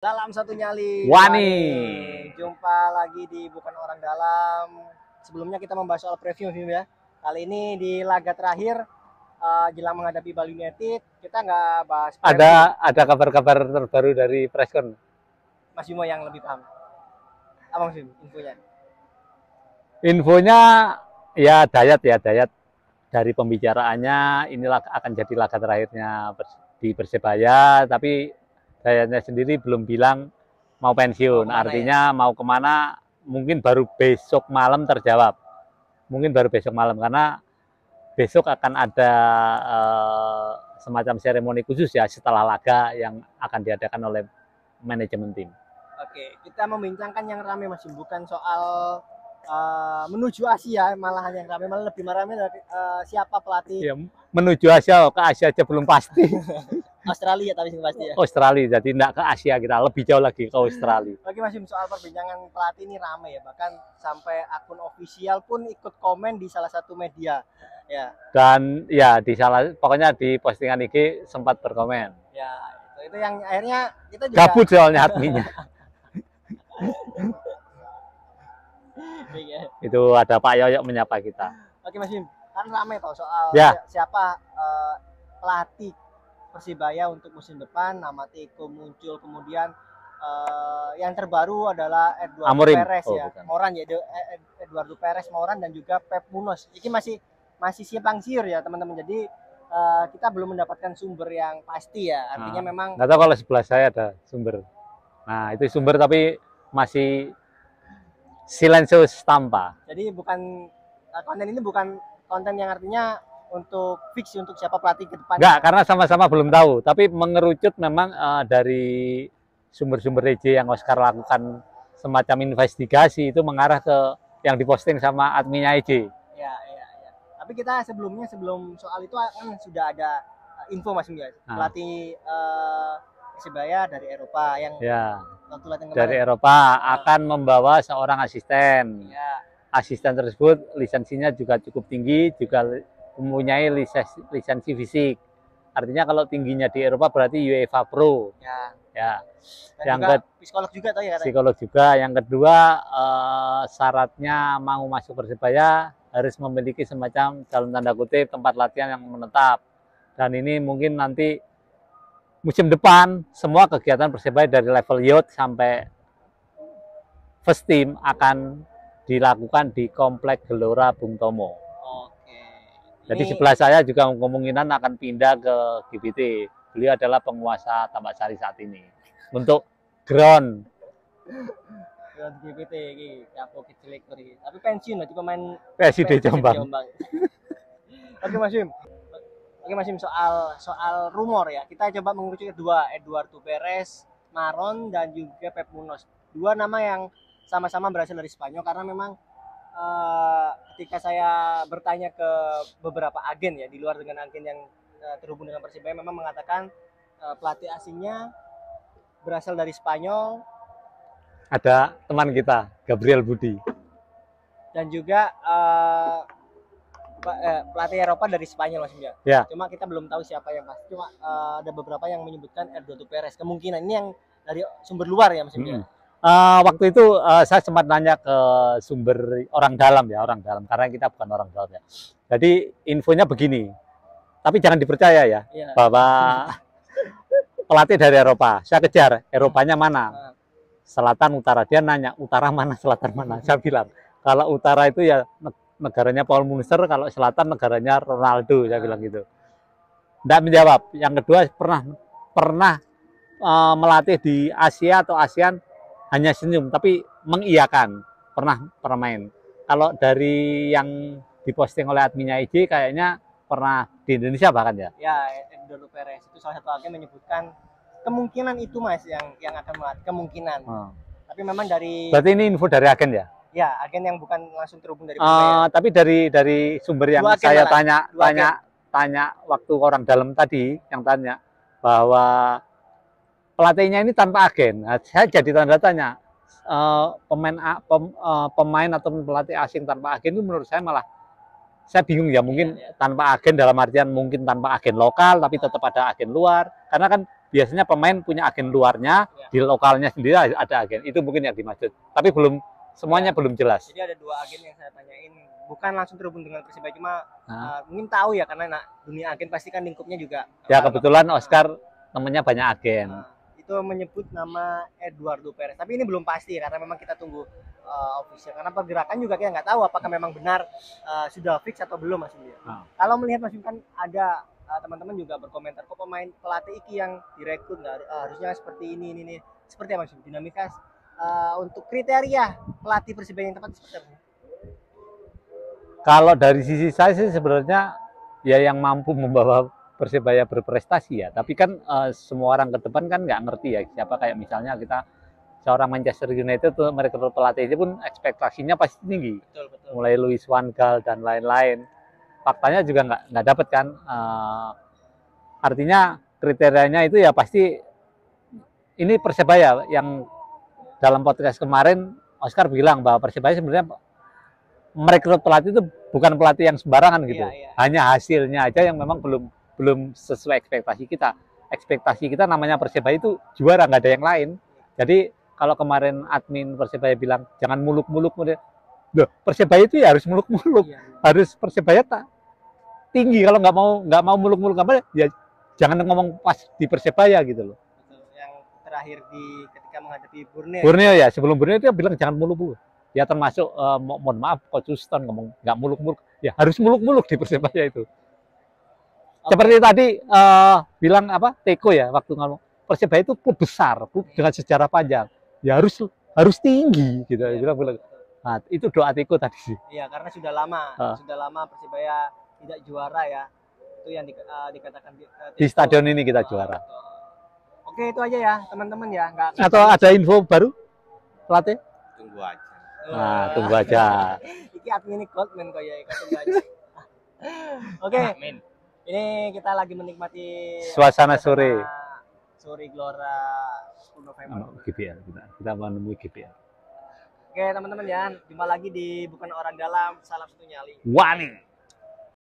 Dalam satu nyali. Wani. Jumpa lagi di Bukan Orang Dalam. Sebelumnya kita membahas soal preview ya. Kali ini di laga terakhir jelang menghadapi Bali United, kita nggak bahas preview. Ada kabar-kabar terbaru dari preskon. Mas Bimo yang lebih paham. Apa Mas Bimo infonya? Infonya ya Dayat dari pembicaraannya inilah akan jadi laga terakhirnya di Persebaya, tapi Dayatnya sendiri belum bilang mau pensiun. Artinya mau kemana mungkin baru besok malam terjawab. Mungkin baru besok malam karena besok akan ada semacam seremoni khusus ya setelah laga yang akan diadakan oleh manajemen tim. Oke, kita membincangkan yang ramai Mas, bukan soal menuju Asia, malahan yang ramai malah lebih ramai dari siapa pelatih. Ya, menuju Asia, ke Asia aja belum pasti. Australia tapi pasti ya. Australia, jadi enggak ke Asia, kita lebih jauh lagi ke Australia. Oke Mas, soal perbincangan pelatih ini ramai ya, bahkan sampai akun ofisial pun ikut komen di salah satu media. Ya. Dan ya pokoknya di postingan IG sempat berkomen. Ya, itu yang akhirnya kita juga gabut soalnya adminnya. Itu ada Pak Yoyok menyapa kita. Oke Mas Bim, kan ramai toh soal siapa pelatih Persibaya untuk musim depan. Nama Tiko muncul, kemudian yang terbaru adalah Eduardo Perez ya. Bukan. Moran ya, Eduardo Perez, Moran dan juga Pep Munoz. Ini masih simpang siur ya teman-teman. Jadi kita belum mendapatkan sumber yang pasti ya. Artinya memang nggak tahu, kalau sebelah saya ada sumber. Nah, itu sumber tapi masih silensius tanpa. Jadi konten ini bukan konten yang artinya untuk fix untuk siapa pelatih ke depan. Enggak, karena sama-sama belum tahu. Tapi mengerucut memang dari sumber-sumber RJ yang Oscar lakukan semacam investigasi itu mengarah ke yang diposting sama adminnya EJ. Ya. Tapi kita sebelum soal itu kan sudah ada info Mas Mia. Pelatih Persibaya dari Eropa yang dari Eropa akan membawa seorang asisten. Ya. Asisten tersebut lisensinya juga cukup tinggi, juga mempunyai lisensi fisik. Artinya kalau tingginya di Eropa berarti UEFA Pro. Ya. Yang psikolog juga tahu ya katanya. Psikolog juga. Yang kedua syaratnya mau masuk Persibaya harus memiliki semacam dalam tanda kutip tempat latihan yang menetap. Dan ini mungkin nanti musim depan semua kegiatan Persibaya dari level youth sampai first team akan dilakukan di Komplek Gelora Bung Tomo. Jadi sebelah saya juga kemungkinan akan pindah ke GBT. Beliau adalah penguasa Tambak Sari saat ini. Untuk ground GBT iki kapok kecilik iki. Tapi pensiun berarti pemain PSD Jombang. Oke Mas Bim, soal rumor ya. Kita coba mengerucut kedua, Eduardo Perez, Maron dan juga Pep Munoz. Dua nama yang sama-sama berasal dari Spanyol karena memang ketika saya bertanya ke beberapa agen ya di luar dengan agen yang terhubung dengan Persibaya memang mengatakan pelatih asingnya berasal dari Spanyol. Ada teman kita Gabriel Budi dan juga pelatih Eropa dari Spanyol Mas Bim. Ya. Cuma kita belum tahu siapa yang pasti. Cuma ada beberapa yang menyebutkan Eduardo Perez. Kemungkinan ini yang dari sumber luar ya Mas Bim. Waktu itu saya sempat nanya ke sumber orang dalam karena kita bukan orang dalam ya. Jadi infonya begini, tapi jangan dipercaya ya, bahwa pelatih dari Eropa. Saya kejar Eropanya mana, selatan utara. Dia nanya utara mana selatan mana. Saya bilang kalau utara itu ya negaranya Paul Munster, kalau selatan negaranya Ronaldo. Saya bilang gitu. Tidak menjawab. Yang kedua pernah melatih di Asia atau ASEAN. Hanya senyum, tapi mengiyakan pernah main. Kalau dari yang diposting oleh adminnya IG kayaknya pernah di Indonesia bahkan ya. Ya, Eduardo Perez itu salah satu agen menyebutkan kemungkinan itu Mas yang akan melatih, kemungkinan. Tapi memang dari. Berarti ini info dari agen ya? Ya, agen yang bukan langsung terhubung dari tapi dari sumber yang saya tanya waktu orang dalam tadi yang tanya bahwa pelatihnya ini tanpa agen. Nah, saya jadi tanda tanya pemain atau pelatih asing tanpa agen itu menurut saya malah saya bingung ya, mungkin tanpa agen dalam artian mungkin tanpa agen lokal tapi tetap ada agen luar, karena kan biasanya pemain punya agen luarnya, di lokalnya sendiri ada agen. Itu mungkin yang dimaksud. Tapi belum semuanya belum jelas. Jadi ada 2 agen yang saya tanyain, bukan langsung terhubung dengan Persibaya, cuma mungkin tahu ya, karena dunia agen pasti kan lingkupnya juga. Ya kebetulan Oscar temennya banyak agen. Itu menyebut nama Eduardo Perez, tapi ini belum pasti karena memang kita tunggu official, karena pergerakan juga kita nggak tahu apakah memang benar sudah fix atau belum, Mas Bim. Kalau melihat Mas Bim, kan ada teman-teman juga berkomentar, kok pemain pelatih iki yang direkrut nggak harusnya seperti ini. Seperti apa Mas Bim dinamika untuk kriteria pelatih Persibaya yang tepat seperti apa? Kalau dari sisi saya sih sebenarnya ya yang mampu membawa Persibaya berprestasi ya. Tapi kan semua orang ke depan kan nggak ngerti ya siapa, kayak misalnya kita seorang Manchester United tuh merekrut pelatih itu pun ekspektasinya pasti tinggi. Betul. Mulai Louis van Gaal dan lain-lain. Faktanya juga nggak dapat kan. Artinya kriterianya itu ya pasti ini Persibaya yang dalam podcast kemarin Oscar bilang bahwa Persibaya sebenarnya merekrut pelatih itu bukan pelatih yang sembarangan gitu. Iya. Hanya hasilnya aja yang memang belum sesuai ekspektasi kita. Ekspektasi kita namanya Persibaya itu juara, nggak ada yang lain. Jadi kalau kemarin admin Persibaya bilang jangan muluk-muluk, loh, Persibaya itu ya harus muluk-muluk, harus Persibaya tak tinggi. Kalau nggak mau muluk-muluk apa ya jangan ngomong pas di Persibaya gitu loh. Yang terakhir ketika menghadapi Borneo. Borneo ya, sebelum Borneo dia bilang jangan muluk-muluk. Ya termasuk mohon maaf Coach Houston ngomong nggak muluk-muluk, ya harus muluk-muluk di Persibaya itu. Seperti tadi bilang apa Teko ya waktu ngomong Persibaya itu klub besar, klub dengan sejarah panjang, ya harus tinggi gitu. Bilang. Nah, itu doa Teko tadi sih. Iya, karena sudah lama Persibaya tidak juara ya. Itu yang dikatakan di stadion ini kita juara. Oke, itu aja ya teman-teman ya. Atau ada info baru pelatih? Tunggu aja. Nah, tunggu aja. Iki admin Goldman kok ya, tunggu aja. Oke. Ini kita lagi menikmati suasana sore Gelora 10 November. GBL, kita menemui GBL. Oke teman-teman ya, jumpa lagi di Bukan Orang Dalam, salam satu nyali. Wani.